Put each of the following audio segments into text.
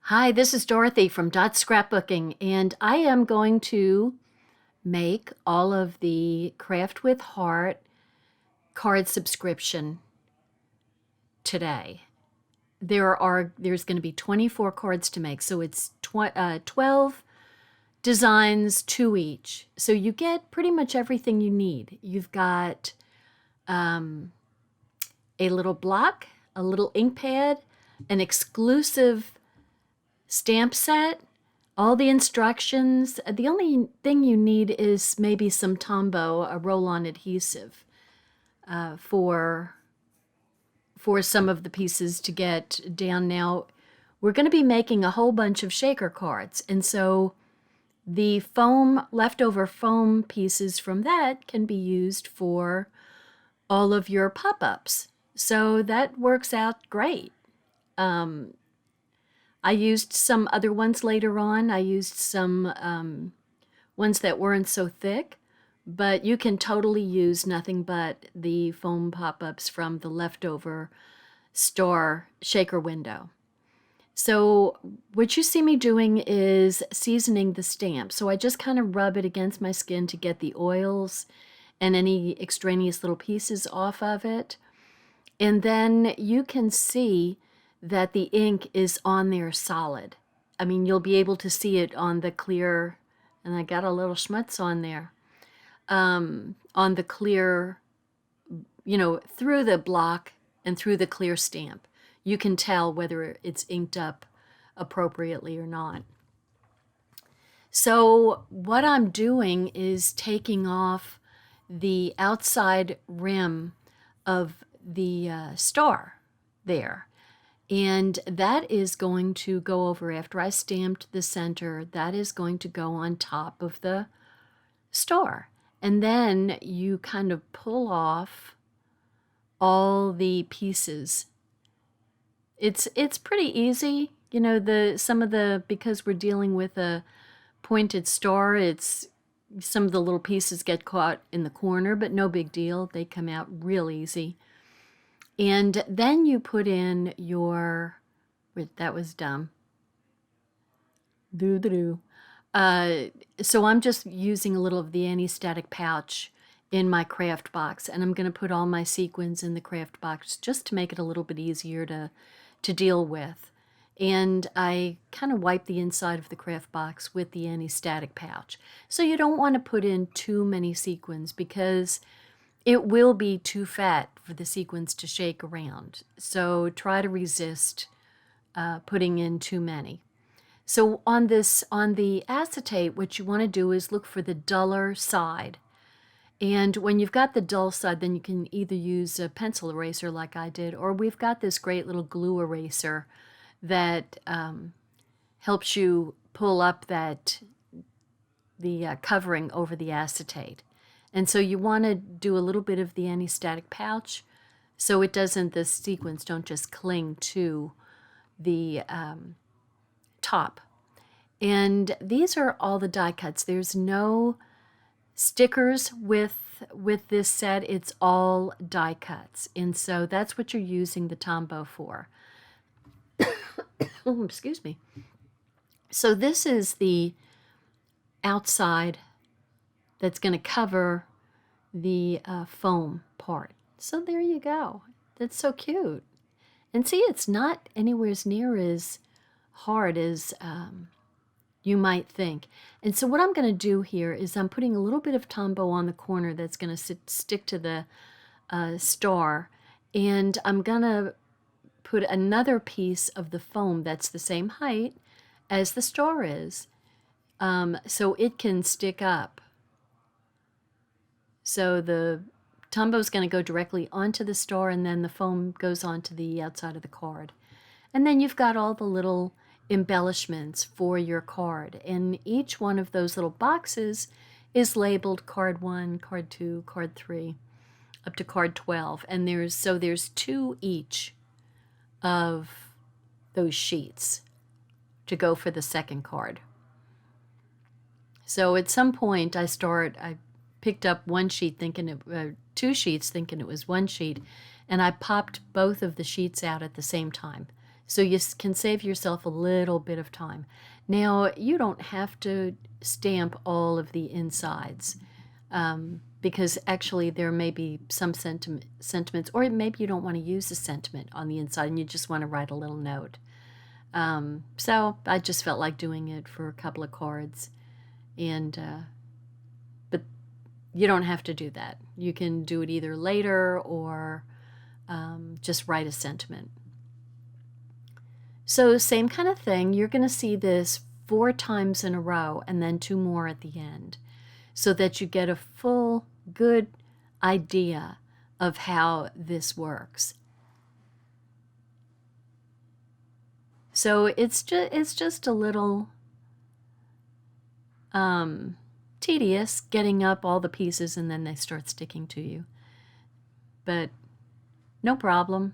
Hi, this is Dorothy from Dot Scrapbooking, and I am going to make all of the Craft with Heart card subscription today. There's going to be 24 cards to make, so it's 12 designs, 2 each. So you get pretty much everything you need. You've got a little block, a little ink pad, an exclusive stamp set, all the instructions. The only thing you need is maybe some Tombow, a roll-on adhesive, for some of the pieces to get down. Now, we're going to be making a whole bunch of shaker cards, and so the leftover foam pieces from that can be used for all of your pop-ups. So that works out great. I used some other ones later on. I used some ones that weren't so thick, but you can totally use nothing but the foam pop-ups from the leftover star shaker window. So what you see me doing is seasoning the stamp. So I just kind of rub it against my skin to get the oils and any extraneous little pieces off of it. And then you can see that the ink is on there solid. I mean, you'll be able to see it on the clear, and I got a little schmutz on there, on the clear, through the block and through the clear stamp. You can tell whether it's inked up appropriately or not. So what I'm doing is taking off the outside rim of the star there. And that is going to go over, after I stamped the center, that is going to go on top of the star. And then you kind of pull off all the pieces. It's pretty easy. Because we're dealing with a pointed star, some of the little pieces get caught in the corner, but no big deal. They come out real easy. And then you put in wait, that was dumb. So I'm just using a little of the anti-static pouch in my craft box, and I'm going to put all my sequins in the craft box just to make it a little bit easier to deal with. And I kind of wipe the inside of the craft box with the anti-static pouch. So you don't want to put in too many sequins because it will be too fat for the sequins to shake around. So try to resist putting in too many. So on the acetate, what you want to do is look for the duller side. And when you've got the dull side, then you can either use a pencil eraser like I did, or we've got this great little glue eraser that helps you pull up the covering over the acetate. And so you want to do a little bit of the anti-static pouch so the sequins don't just cling to the top. And these are all the die cuts. There's no stickers with this set. It's all die cuts. And so that's what you're using the Tombow for. Oh, excuse me. So this is the outside that's going to cover the foam part. So there you go. That's so cute. And see, it's not anywhere near as hard as you might think. And so what I'm going to do here is I'm putting a little bit of Tombow on the corner that's going to stick to the star. And I'm going to put another piece of the foam that's the same height as the star is, so it can stick up. So the Tombow is going to go directly onto the star, and then the foam goes onto the outside of the card. And then you've got all the little embellishments for your card. And each one of those little boxes is labeled card 1, card 2, card 3, up to card 12. And there's 2 each of those sheets to go for the second card. So at some point I picked up 1 sheet thinking 2 sheets thinking it was 1 sheet, and I popped both of the sheets out at the same time. So you can save yourself a little bit of time. Now, you don't have to stamp all of the insides, because actually there may be some sentiments, or maybe you don't want to use a sentiment on the inside and you just want to write a little note. So I just felt like doing it for a couple of cards, and but you don't have to do that. You can do it either later or just write a sentiment. So same kind of thing. You're going to see this 4 times in a row and then 2 more at the end, so that you get a full, good idea of how this works. So it's just a little tedious getting up all the pieces and then they start sticking to you. But no problem.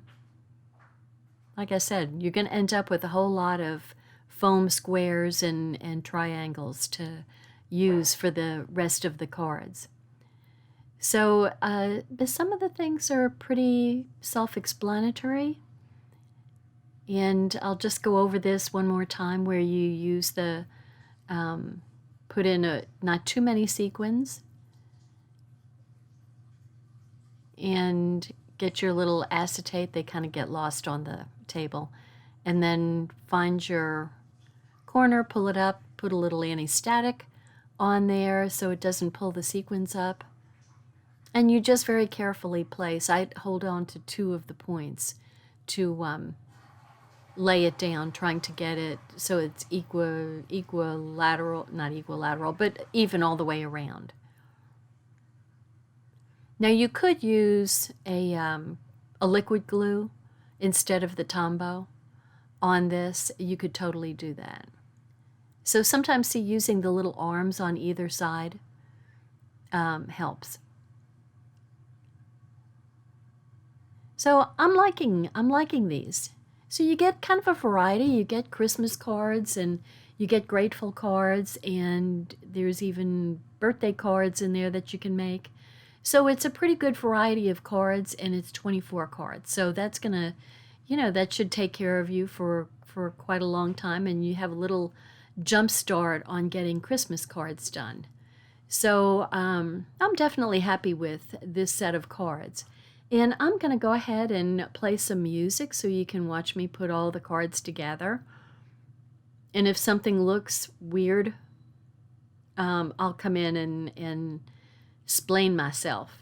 Like I said, you're going to end up with a whole lot of foam squares and triangles to use for the rest of the cards. So some of the things are pretty self-explanatory. And I'll just go over this one more time, where you use the, put in not too many sequins, and get your little acetate. They kind of get lost on the table. And then find your corner, pull it up, put a little anti-static on there so it doesn't pull the sequins up. And you just very carefully place. I hold on to 2 of the points to lay it down, trying to get it so it's equilateral, not equilateral, but even all the way around. Now you could use a liquid glue instead of the Tombow on this. You could totally do that. So sometimes using the little arms on either side helps. So I'm liking these. So you get kind of a variety. You get Christmas cards and you get grateful cards, and there's even birthday cards in there that you can make. So it's a pretty good variety of cards, and it's 24 cards. So that's gonna, that should take care of you for quite a long time, and you have a little jump start on getting Christmas cards done. So I'm definitely happy with this set of cards. And I'm going to go ahead and play some music so you can watch me put all the cards together. And if something looks weird, I'll come in and explain myself.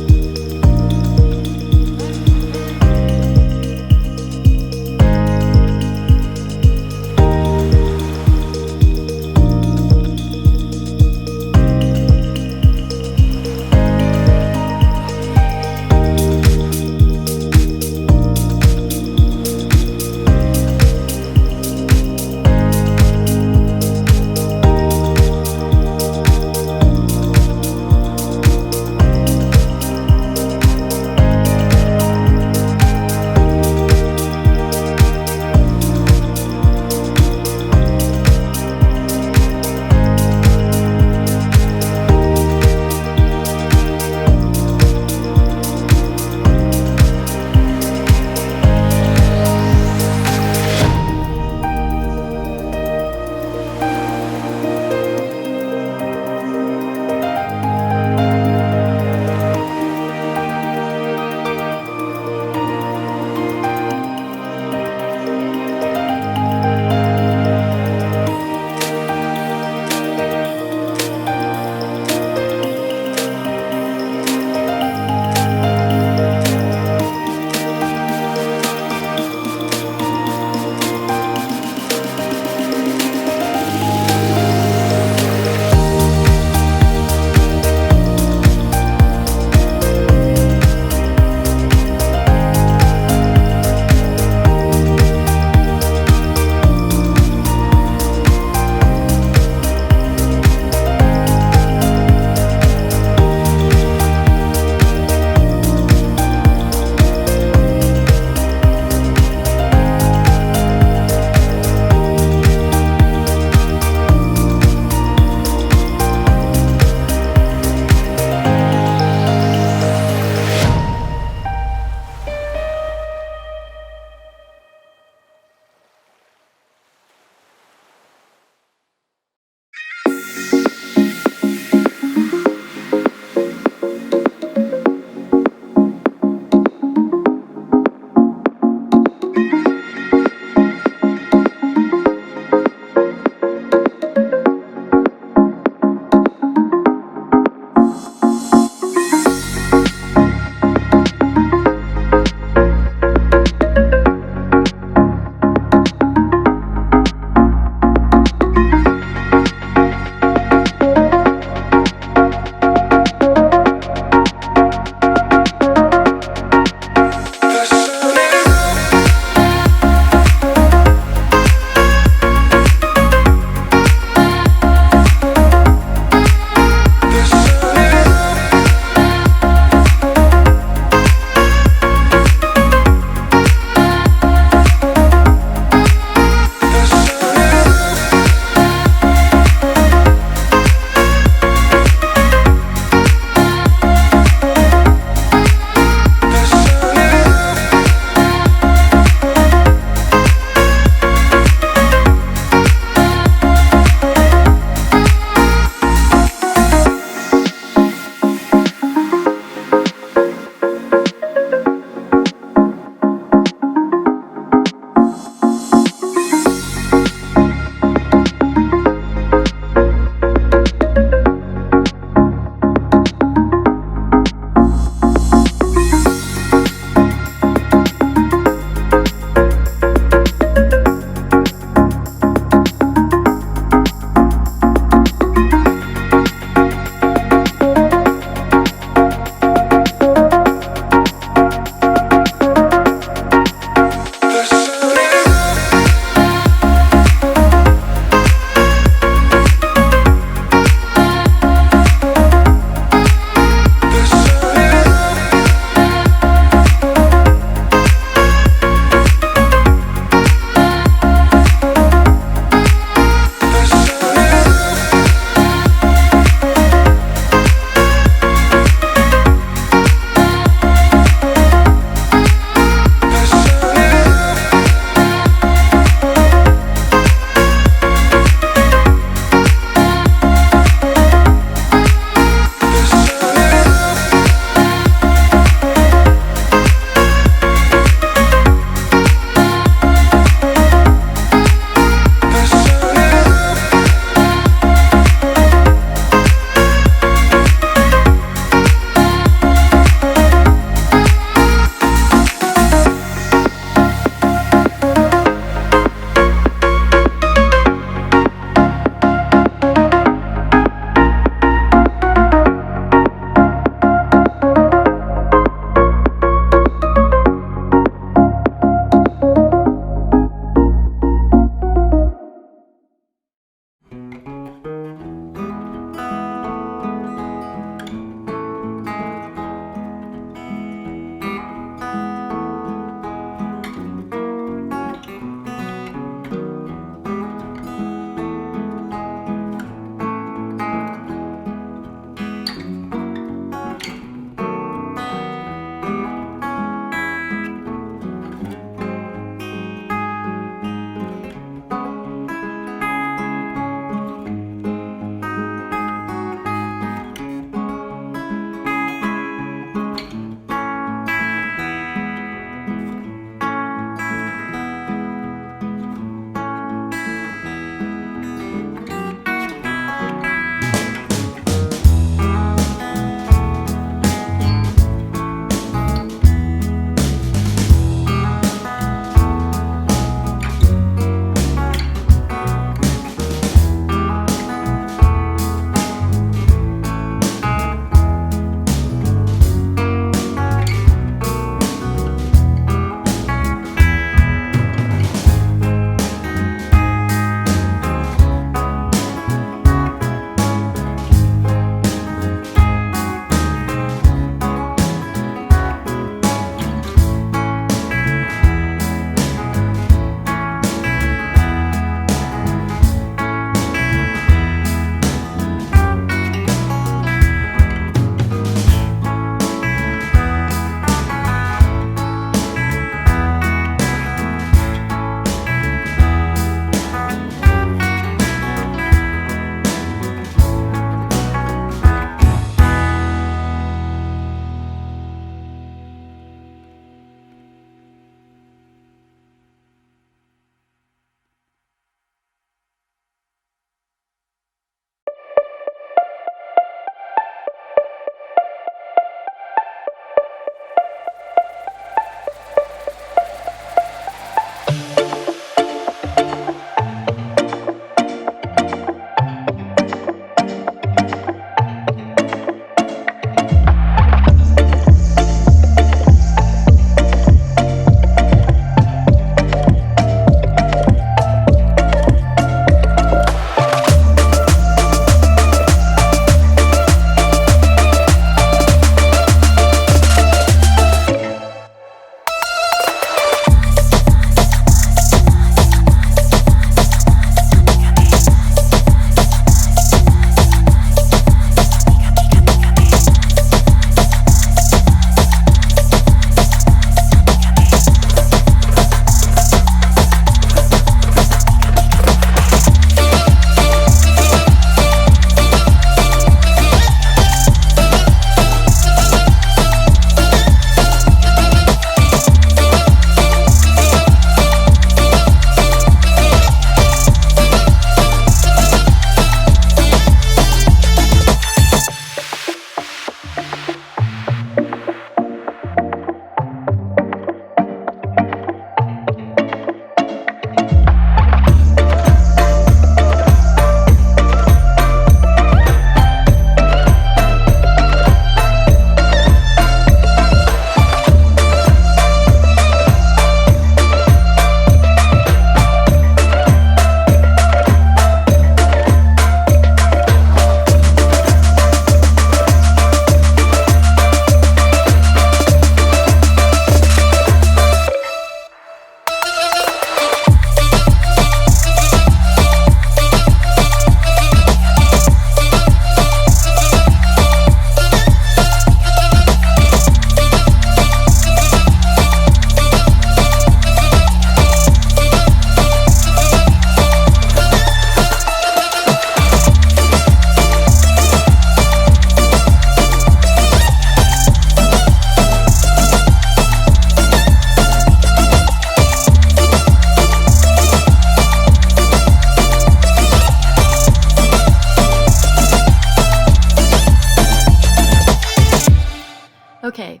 Okay,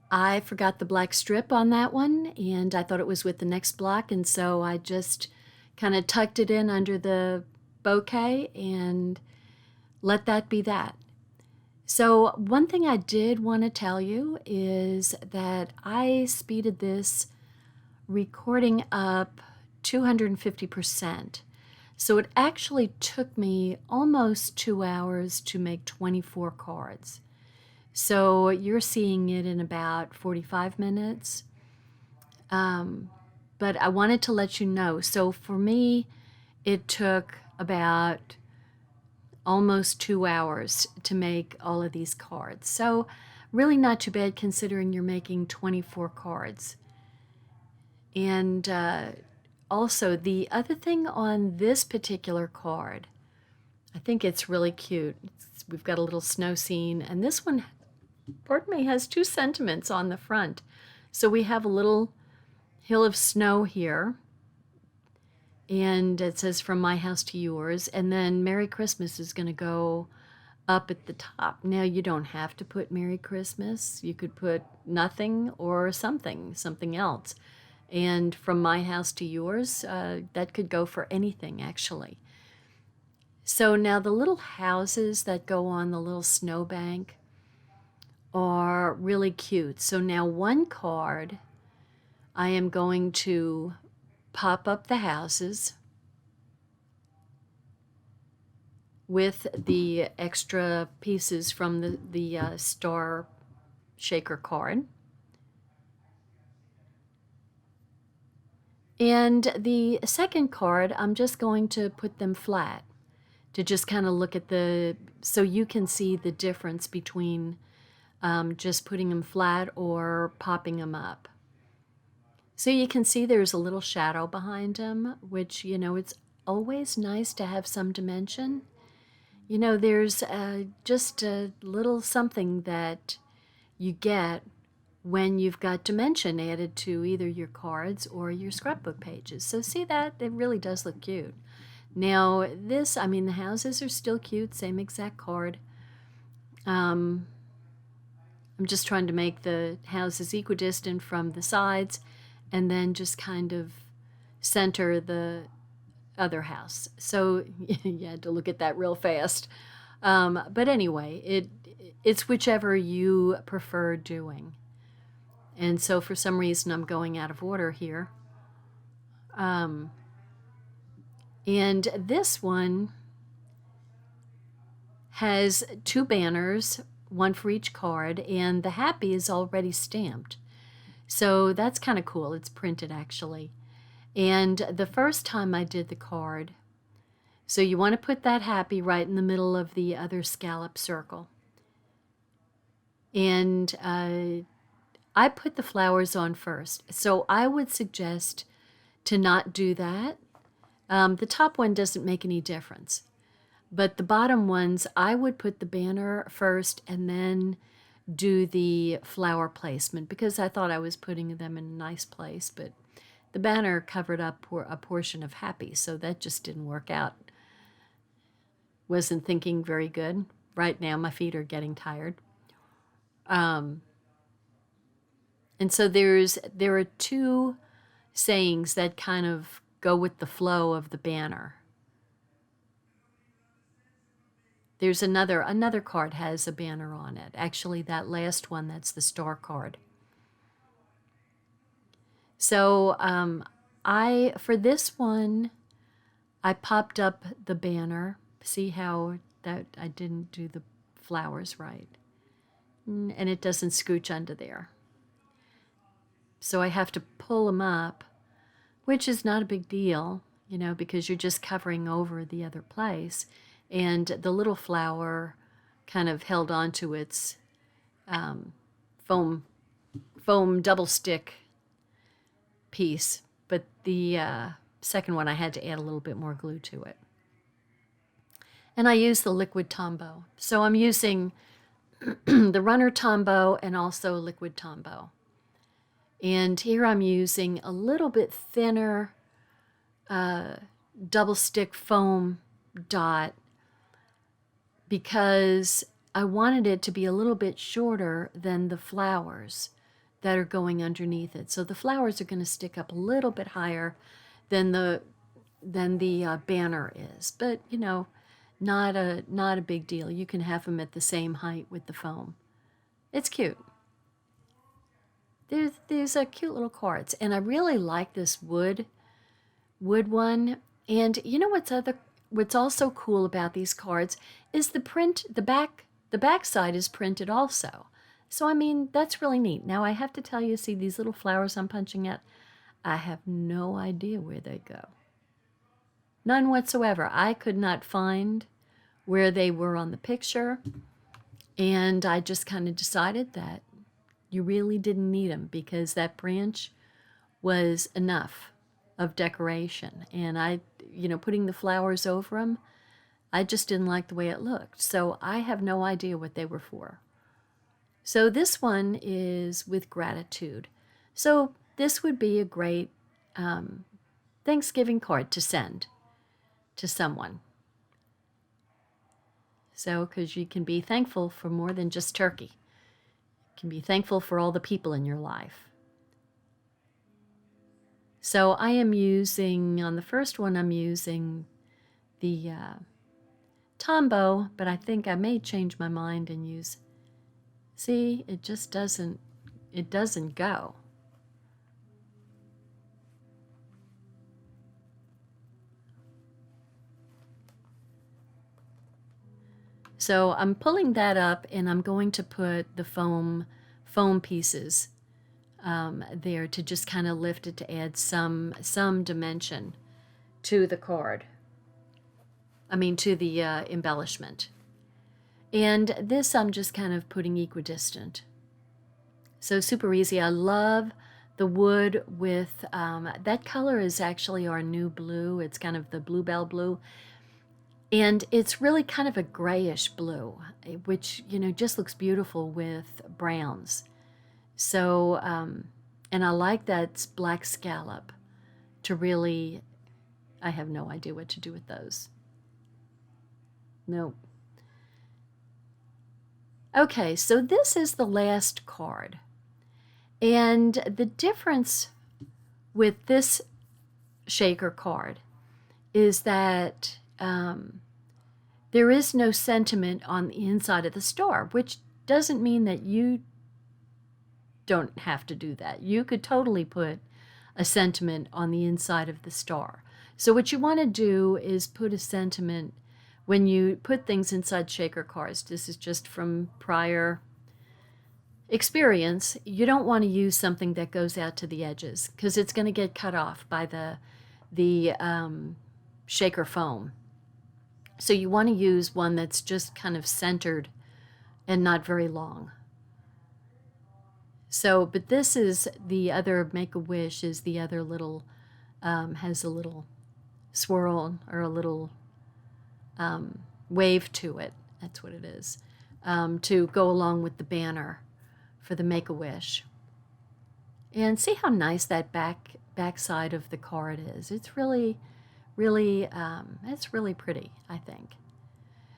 I forgot the black strip on that one, and I thought it was with the next block, and so I just kind of tucked it in under the bouquet and let that be that. So one thing I did want to tell you is that I speeded this recording up 250%. So it actually took me almost 2 hours to make 24 cards. So you're seeing it in about 45 minutes. But I wanted to let you know. So for me, it took about almost 2 hours to make all of these cards. So really not too bad considering you're making 24 cards. And also the other thing on this particular card, I think it's really cute. We've got a little snow scene, and this one, pardon me, has 2 sentiments on the front. So we have a little hill of snow here, and it says from my house to yours, and then Merry Christmas is going to go up at the top. Now you don't have to put Merry Christmas. You could put nothing or something else. And from my house to yours, that could go for anything actually. So now the little houses that go on the little snowbank are really cute. So now one card, I am going to pop up the houses with the extra pieces from the star shaker card. And the second card, I'm just going to put them flat to just kind of look at so you can see the difference between just putting them flat or popping them up. So you can see there's a little shadow behind them, which, it's always nice to have some dimension. There's just a little something that you get when you've got dimension added to either your cards or your scrapbook pages. So see that? It really does look cute. Now this, the houses are still cute, same exact card. I'm just trying to make the houses equidistant from the sides and then just kind of center the other house. So you had to look at that real fast. But anyway, it's whichever you prefer doing. And so for some reason I'm going out of order here. And this one has 2 banners, one for each card, and the happy is already stamped. So that's kind of cool. It's printed actually. And the first time I did the card, so you want to put that happy right in the middle of the other scallop circle. And I put the flowers on first. So I would suggest to not do that. The top one doesn't make any difference. But the bottom ones, I would put the banner first and then do the flower placement because I thought I was putting them in a nice place, but the banner covered up a portion of happy, so that just didn't work out. Wasn't thinking very good. Right now my feet are getting tired. And so there are 2 sayings that kind of go with the flow of the banner. There's another card has a banner on it. Actually, that last one, that's the star card. So for this one, I popped up the banner. See how that I didn't do the flowers right. And it doesn't scooch under there. So I have to pull them up, which is not a big deal, because you're just covering over the other place. And the little flower kind of held onto its foam double stick piece, but the second one I had to add a little bit more glue to it. And I use the liquid Tombow. So I'm using the runner Tombow and also liquid Tombow. And here I'm using a little bit thinner double stick foam dot because I wanted it to be a little bit shorter than the flowers that are going underneath it. So the flowers are going to stick up a little bit higher than the banner is. But, you know, not a big deal. You can have them at the same height with the foam. It's cute. There's a cute little cards, and I really like this wood one. And you know what's also cool about these cards is the print. The back side is printed also. So I mean, that's really neat. Now I have to tell you, see these little flowers I'm punching at? I have no idea where they go. None whatsoever. I could not find where they were on the picture, and I just kind of decided that you really didn't need them because that branch was enough of decoration. And putting the flowers over them, I just didn't like the way it looked. So I have no idea what they were for. So this one is with gratitude. So this would be a great Thanksgiving card to send to someone. So, because you can be thankful for more than just turkey. You can be thankful for all the people in your life. So I am using, on the first one, I'm using the Tombow, but I think I may change my mind and use, see, it just doesn't go. So I'm pulling that up, and I'm going to put the foam pieces there to just kind of lift it, to add some dimension to the card. I mean, to the embellishment. And this I'm just kind of putting equidistant. So super easy. I love the wood with, that color is actually our new blue. It's kind of the bluebell blue. And it's really kind of a grayish blue, which, just looks beautiful with browns. So, and I like that black scallop to really, I have no idea what to do with those. Nope. Okay, so this is the last card. And the difference with this shaker card is that there is no sentiment on the inside of the star, which doesn't mean that you don't have to do that. You could totally put a sentiment on the inside of the star. So what you want to do is put a sentiment when you put things inside shaker cards. This is just from prior experience. You don't want to use something that goes out to the edges because it's going to get cut off by the shaker foam. So you want to use one that's just kind of centered and not very long. So, but this is the other Make-A-Wish, is the other little, has a little swirl or a little wave to it. That's what it is. To go along with the banner for the Make-A-Wish. And see how nice that back side of the card is. It's really it's really pretty, I think.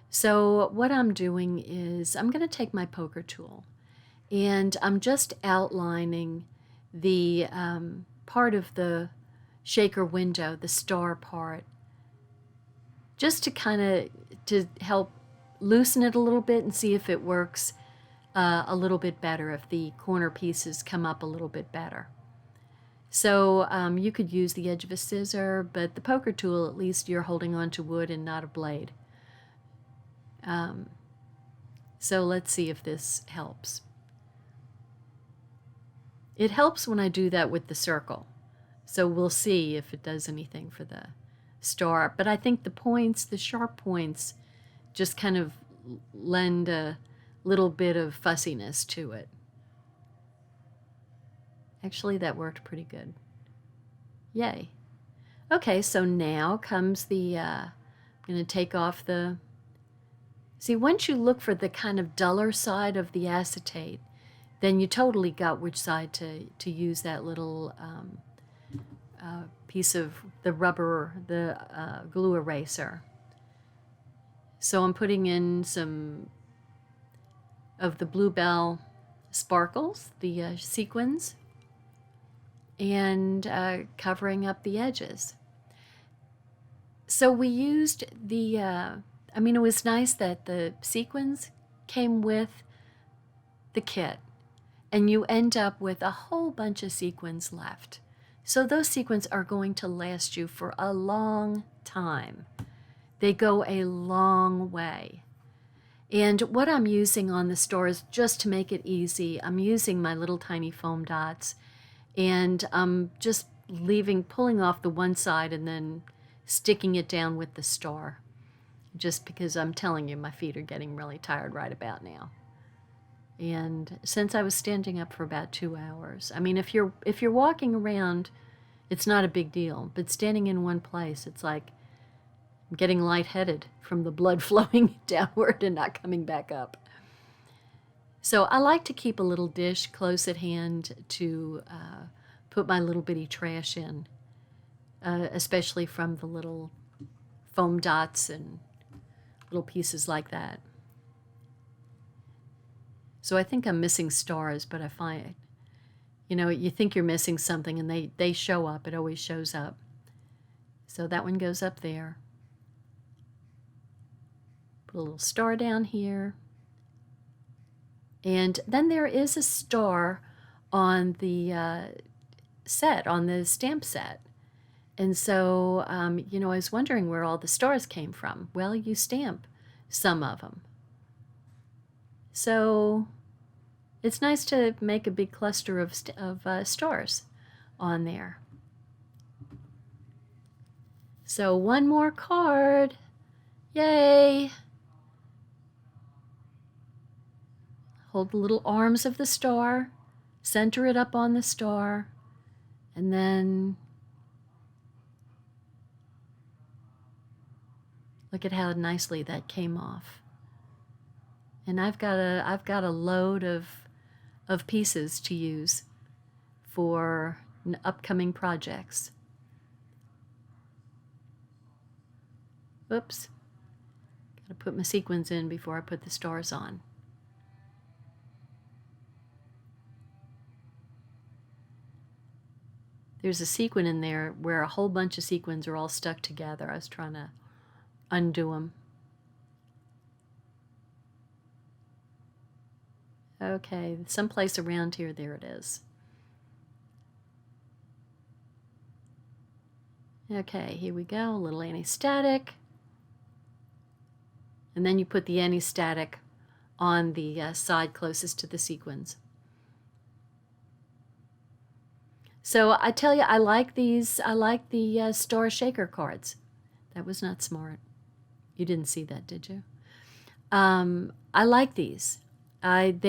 So what I'm doing is I'm going to take my poker tool, and I'm just outlining the part of the shaker window, the star part, just to kind of to help loosen it a little bit and see if it works a little bit better, if the corner pieces come up a little bit better. So you could use the edge of a scissor, but the poker tool, at least you're holding on to wood and not a blade. So let's see if this helps. It helps when I do that with the circle. So we'll see if it does anything for the star. But I think the points, the sharp points, just kind of lend a little bit of fussiness to it. Actually, that worked pretty good. Yay. Okay, so now comes the, I'm going to take off the, see, once you look for the kind of duller side of the acetate, then you totally got which side to use that little piece of the rubber, the glue eraser. So I'm putting in some of the Bluebell sparkles, the sequins, and covering up the edges. So we used the, I mean, it was nice that the sequins came with the kit, and you end up with a whole bunch of sequins left. So those sequins are going to last you for a long time. They go a long way. And what I'm using on the stores, just to make it easy, I'm using my little tiny foam dots, and I'm just pulling off the one side and then sticking it down with the star, just because I'm telling you my feet are getting really tired right about now. And since I was standing up for about 2 hours, I mean, if you're walking around, it's not a big deal, but standing in one place, it's like I'm getting lightheaded from the blood flowing downward and not coming back up. So I like to keep a little dish close at hand to put my little bitty trash in, especially from the little foam dots and little pieces like that. So I think I'm missing stars, but I find, you know, you think you're missing something and they show up. It always shows up. So that one goes up there. Put a little star down here. And then there is a star on the set, on the stamp set. And so, you know, I was wondering where all the stars came from. Well, you stamp some of them. So it's nice to make a big cluster of stars on there. So one more card. Yay! Hold the little arms of the star, center it up on the star, and then look at how nicely that came off. And I've got a load of pieces to use for upcoming projects. Oops. Gotta put my sequins in before I put the stars on. There's a sequin in there where a whole bunch of sequins are all stuck together. I was trying to undo them. Okay, someplace around here, there it is. Okay, here we go, a little anti-static. And then you put the anti-static on the side closest to the sequins. So I tell you, I like these. I like the Star Shaker cards. That was not smart. You didn't see that, did you? I like these. They're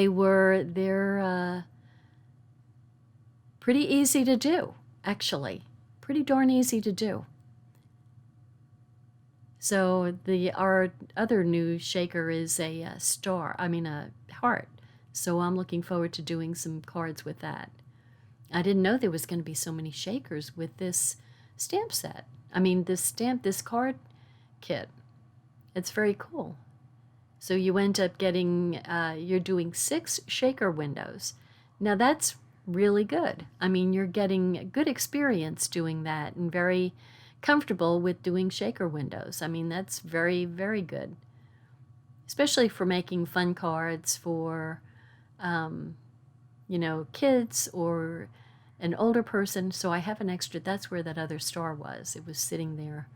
pretty easy to do, actually. Pretty darn easy to do. So our other new shaker is a star. I mean a heart. So I'm looking forward to doing some cards with that. I didn't know there was going to be so many shakers with this stamp set. I mean, this card kit. It's very cool. So you end up getting, you're doing 6 shaker windows. Now that's really good. I mean, you're getting a good experience doing that and very comfortable with doing shaker windows. I mean, that's very, very good. Especially for making fun cards for, you know, kids or an older person. So I have an extra, that's where that other star was. It was sitting there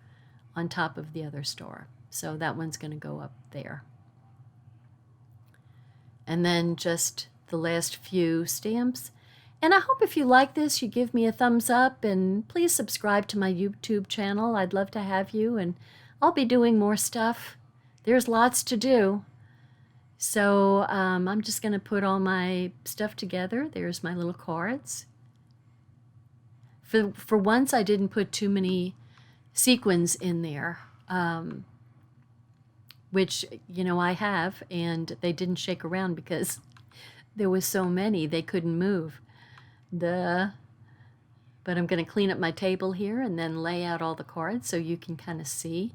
on top of the other star. So that one's going to go up there. And then just the last few stamps. And I hope if you like this, you give me a thumbs up and please subscribe to my YouTube channel. I'd love to have you, and I'll be doing more stuff. There's lots to do. So I'm just going to put all my stuff together. There's my little cards. For once, I didn't put too many sequins in there, which, you know, I have, and they didn't shake around because there was so many they couldn't move. But I'm going to clean up my table here and then lay out all the cards so you can kind of see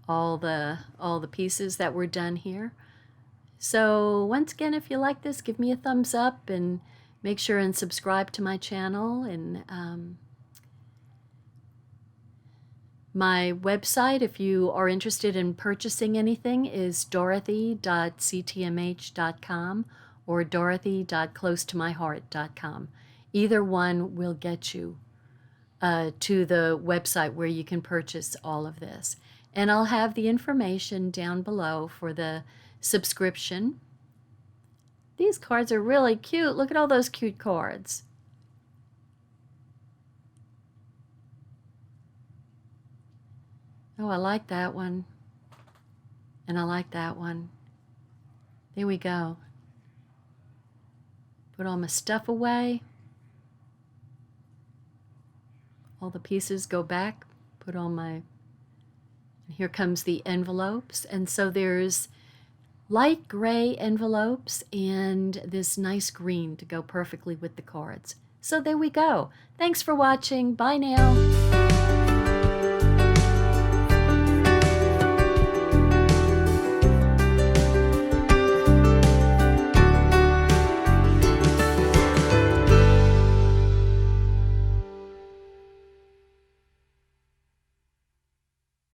all the pieces that were done here. So once again, if you like this, give me a thumbs up and make sure and subscribe to my channel. And my website, if you are interested in purchasing anything, is dorothy.ctmh.com or dorothy.closetomyheart.com. Either one will get you to the website where you can purchase all of this. And I'll have the information down below for the subscription. These cards are really cute. Look at all those cute cards. Oh, I like that one. And I like that one. There we go. Put all my stuff away. All the pieces go back. Put all my... And here comes the envelopes. And so there's light gray envelopes and this nice green to go perfectly with the cards. So there we go. Thanks for watching. Bye now.